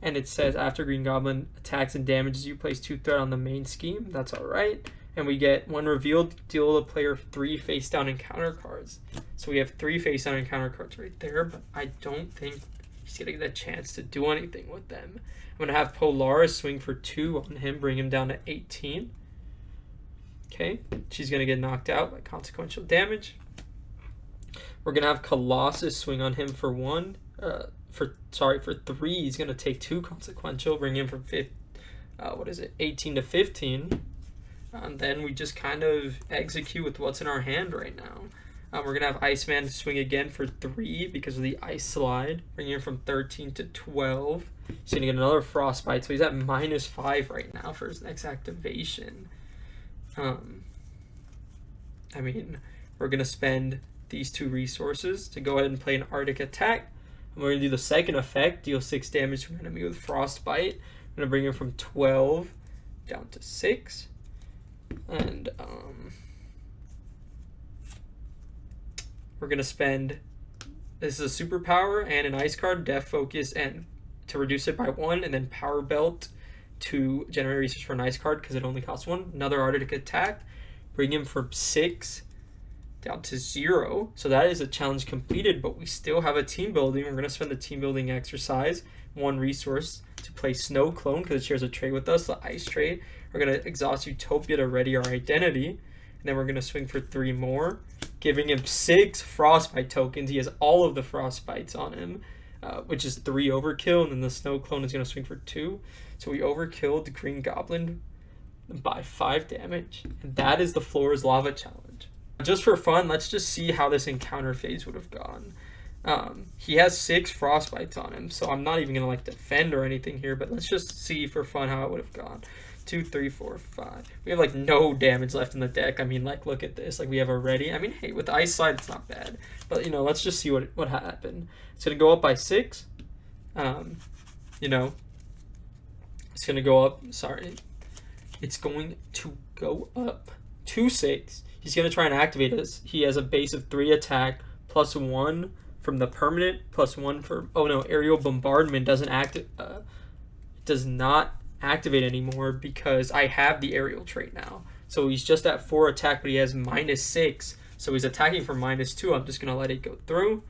and it says after Green Goblin attacks and damages you, place 2 threat on the main scheme. That's all right. And we get, when revealed, deal the player 3 face down encounter cards. So we have 3 face down encounter cards right there, but I don't think he's gonna get a chance to do anything with them. I'm gonna have Polaris swing for 2 on him, bring him down to 18. Okay, she's gonna get knocked out by consequential damage. We're gonna have Colossus swing on him for 1. For 3. He's gonna take 2 consequential, bring him from 18 to 15. And then we just kind of execute with what's in our hand right now. We're gonna have Iceman swing again for 3 because of the ice slide, bringing him from 13 to 12. He's gonna get another frostbite, so he's at -5 right now for his next activation. I mean, we're gonna spend these 2 resources to go ahead and play an Arctic Attack. And we're gonna do the second effect, deal 6 damage to an enemy with frostbite. I'm gonna bring him from 12 down to 6. And we're gonna spend, this is a superpower and an ice card, Death Focus, and to reduce it by 1, and then Power Belt to generate resource for an ice card because it only costs 1. Another Arctic Attack, bring him from 6 down to 0. So that is a challenge completed, but we still have a team building. We're gonna spend the team building exercise, 1 resource to play Snow Clone because it shares a trait with us, the ice trait. We're gonna exhaust Utopia to ready our identity, and then we're gonna swing for 3 more, giving him 6 frostbite tokens. He has all of the frostbites on him, which is 3 overkill, and then the Snow Clone is gonna swing for 2. So we overkilled the Green Goblin by 5 damage, and that is the Floor's Lava challenge. Just for fun, let's just see how this encounter phase would have gone. He has 6 frostbites on him, so I'm not even gonna like defend or anything here, but let's just see for fun how it would have gone. 2, 3, 4, 5. We have like no damage left in the deck. I mean, like, look at this. Like, we have a ready. I mean, hey, with the ice slide, it's not bad. But, you know, let's just see what happened. It's gonna go up by 6. You know, it's gonna go up. Sorry, it's going to go up to 6. He's gonna try and activate us. He has a base of 3 attack plus 1 from the permanent, plus 1 for, oh no, aerial bombardment does not activate anymore because I have the aerial trait now. So he's just at 4 attack, but he has -6. So he's attacking for -2. I'm just gonna let it go through.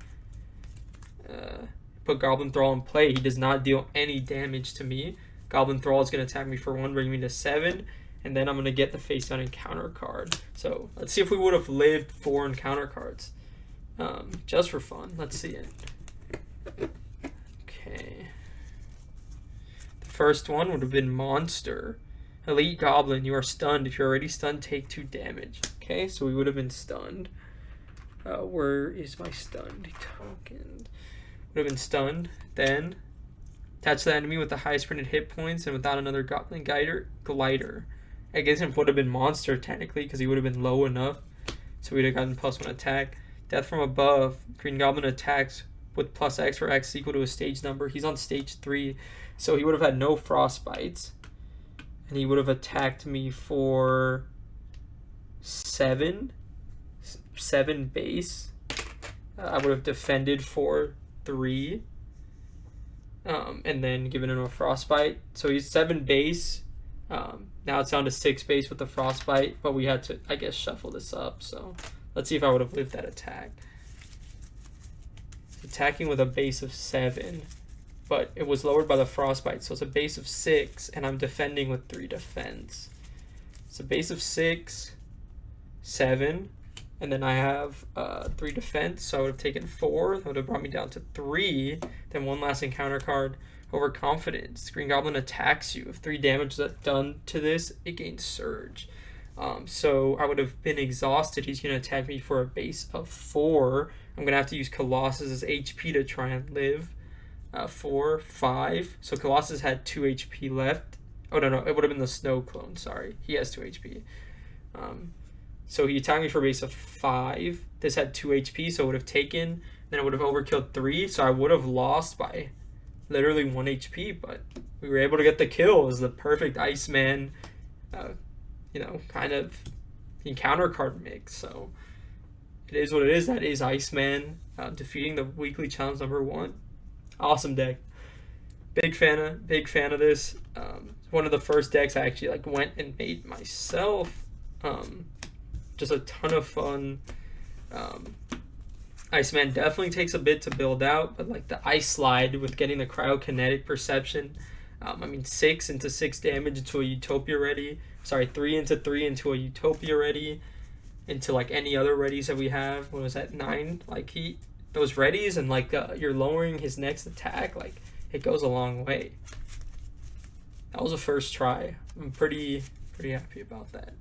Put Goblin Thrall in play. He does not deal any damage to me. Goblin Thrall is gonna attack me for 1, bringing me to 7. And then I'm gonna get the face down encounter card. So let's see if we would have lived 4 encounter cards. Just for fun. Let's see it. Okay. The first one would have been Monster. Elite Goblin, you are stunned. If you're already stunned, take 2 damage. Okay, so we would have been stunned. Where is my stunned token? would have been stunned. Then attach the enemy with the highest printed hit points and without another Goblin glider. I guess it would have been monster technically because he would have been low enough, so we'd have gotten +1 attack. Death from above. Green Goblin attacks with +X for X equal to a stage number. He's on stage 3, so he would have had no frostbites, and he would have attacked me for 7 base. I would have defended for 3, and then given him a frostbite. So he's 7 base. Now it's down to 6 base with the frostbite, but we had to, I guess, shuffle this up. So let's see if I would have lived that attack. Attacking with a base of 7, but it was lowered by the frostbite, so it's a base of 6, and I'm defending with 3 defense. It's a base of 6, 7, and then I have 3 defense, so I would have taken 4. That would have brought me down to 3. Then one last encounter card, Overconfidence. Green Goblin attacks you. If 3 damage is done to this, it gains Surge. So I would have been exhausted. He's going to attack me for a base of 4. I'm going to have to use Colossus's HP to try and live. 4, 5. So Colossus had 2 HP left. Oh, no, it would have been the Snow Clone. Sorry. He has 2 HP. So he attacked me for a base of 5. This had 2 HP, so it would have taken. Then it would have overkilled 3. So I would have lost by literally 1 HP. But we were able to get the kill. It was the perfect Iceman, kind of encounter card mix. So it is what it is. That is Iceman defeating the weekly challenge number 1. Awesome deck. Big fan of this. One of the first decks I actually went and made myself. Just a ton of fun. Iceman definitely takes a bit to build out, but the Ice Slide with getting the cryokinetic perception. 6 into 6 damage into a Utopia ready. Sorry, 3 into 3 into a Utopia ready. Into any other readies that we have. What was that, 9? Those readies and you're lowering his next attack. It goes a long way. That was a first try. I'm pretty happy about that.